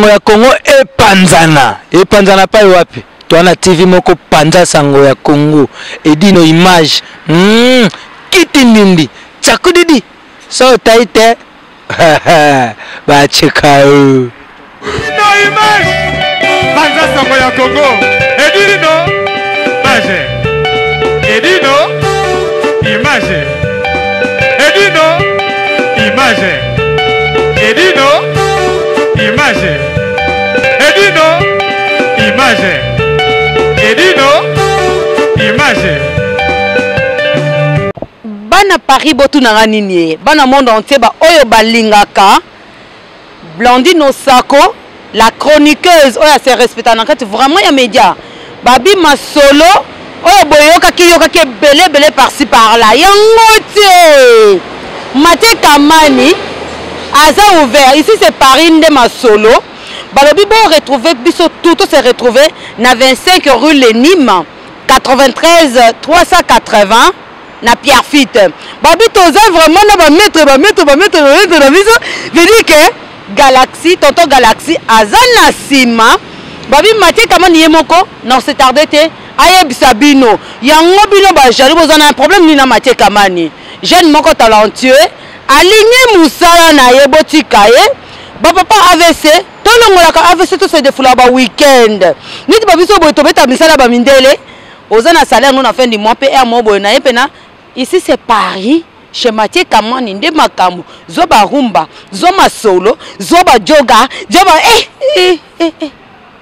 sango ya Congo epanzana pa wapi to na TV moko panza sango ya Congo edino image kitindindi chakudidi so taite ba chekao no image panza sango ya Congo edino image edino image edino image edino image edino image edino image bana Paris botu nanga nini bana monde entier ba oyo balingaka Blandine Osako la chroniqueuse oyo se respecta na kati vraiment ya média babi masolo oyo boyoka ki belé par-ci par-là yango te Maté Kamani Aza ouvert ici c'est Paris nde masolo balobi bon retrouver biso tout se retrouver na 25 rue Lénime 93 380 na Pierre Fitte babi toza vraiment na ba mettre na biso veut dire que Galaxy tonton Galaxy aza na sima babi Maté Kamani yemoko non c'est tardé te ayebisa bino yango bino ba jali bozana un problème ni na Maté Kamani jeune moko talentueux aligné musala na yeboti kaye ba papa AVC tolongolaka AVC to se défoula ba week-end niti babiso boy tobeta misala ba mindele ozana salaire non na fin du mois pe mo boy na yepena ici c'est Paris chez Maté Kamani nde makambo zo ba rumba zo masolo zo ba joga zo ba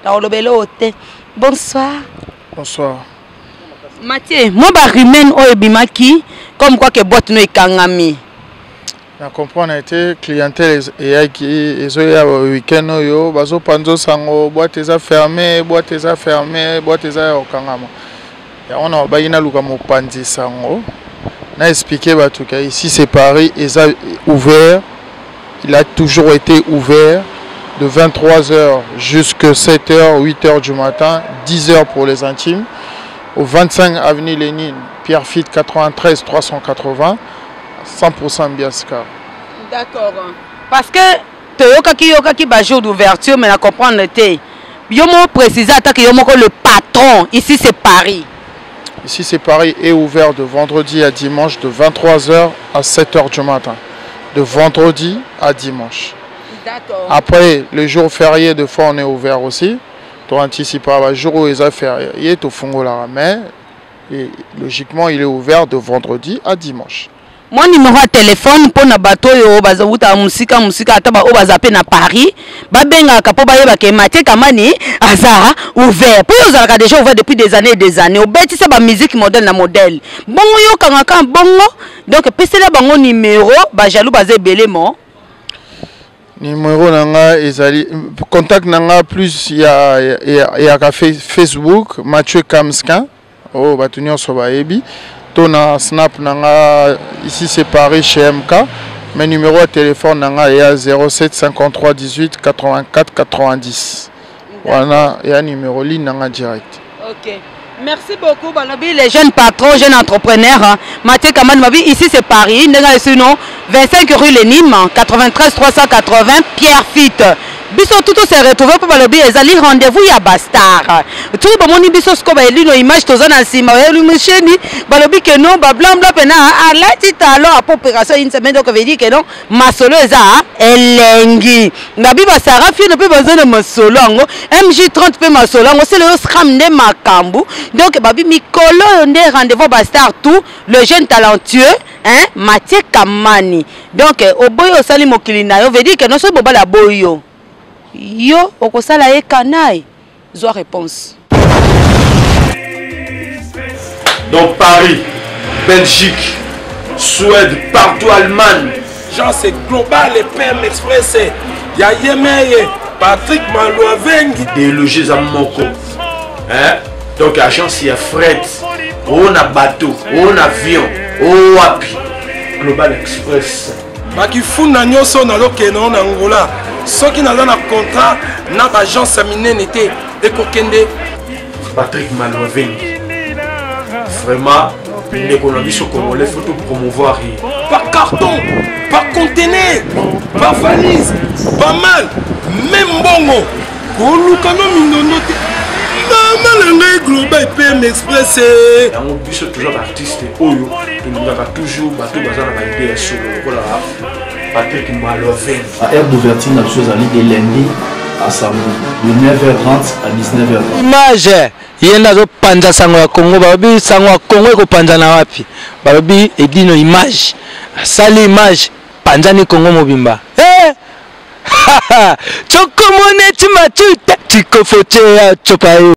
ta olobelo te bonsoir Maté moi ba rimen o ebimaki comme quoi que boîte no ikangami na comprendre été clientèle et qui ezoya week-end yo bazo panzo sango boîte eza fermée boîte eza okangama ya on a bayina luka mopanzi sango na expliquer batuka ici c'est Paris eza ouvert il a toujours été ouvert de 23h jusqu'à 7h 8h du matin 10h pour les intimes au 25 avenue Lénine Pierre Fitte 93 380 100% Biasca. D'accord. Parce que Toyoka ba jour d'ouverture mais na comprendre te. Yomo préciser que yomo le patron ici c'est Paris. Ici c'est Paris est ouvert de vendredi à dimanche de 23h à 7h du matin. De vendredi à dimanche. D'accord. Après le jour férié de fois on est ouvert aussi. Tu anticipes le jour où les affaires y au fond la mais logiquement il est ouvert de vendredi à dimanche. Mon numéro de téléphone pour na bato yo bazawuta musika ataba o bazape na Paris babenga kapo bayeba ke Maté Kamani aza ouvert pour yo zalaka déjà ouvert depuis des années au beti ça ba musique modèle na modèle bongo yo kangaka bongo donc pesela bango numéro ba jalou bazé belemo numéro nanga ezali contact nanga plus ya café Facebook Mathieu Kamskin oh batunyo so baebi tona snap nanga ici c'est Paris chez MK mais numéro de téléphone nanga est 07 53 18 84 90 voilà et un numéro ligne nanga direct. OK. Merci beaucoup Balobi les jeunes patrons, jeunes entrepreneurs. Maté Kamani Mabi ici c'est Paris, ndenga sinon 25 rue Lénime 93 380 Pierre Fitte. Biso tout se retrouver pour Balobi ezali rendez-vous ya Bastar. Tout le monde biso sko ba elino image tozana sima ya lumisheni Balobi que non ba blanc pena ala titalo à opération une semaine donc veut dire que non masolo eza elengi. Nabi ba Sara fi ne peut besoin de masolo ngo MJ30 pe masolo ngo c'est le scram de makambu. Donc babi mikolo nde rendez-vous Bastar tout le jeune talentueux hein Maté Kamani. Donc au boyo sali mokili na yo veut dire que non so boba la boyo. Yo, okosala e kanai. Zo réponse. Donc Paris, Belgique, Suède, partout Allemagne. Genre c'est global et PM Express. Ya Yemeye, Patrick Malouavengi. Des logis à Moko. Hein? Donc agence il y a fret. On a bateau, on a avion, on a Global Express. Baki funa nyoso na lokeno na Angola. Ceux qui n'ont pas de contrat, n'a pas agence minée n'était et Kokende. Patrick Malouavengi. Vraiment, l'économie sur Congolais, il faut tout promouvoir. par carton, par conteneur, par valise, pas mal, même bongo. Kolukano mindono te. Maman global PM Express. On peut toujours artiste oyo, nous avons toujours bateau bazar na idée sur le Patrick Maloven. À heure d'ouverture, la chose à de lundi à samedi, de 9h30 à 19h30. Image, yenda zo panza sango ya Congo, babi sango ya Congo eko panza na wapi? Babi edino image. Sali image panza ni Congo mobimba. Chokomone chimachute chikofoche ya chopayo.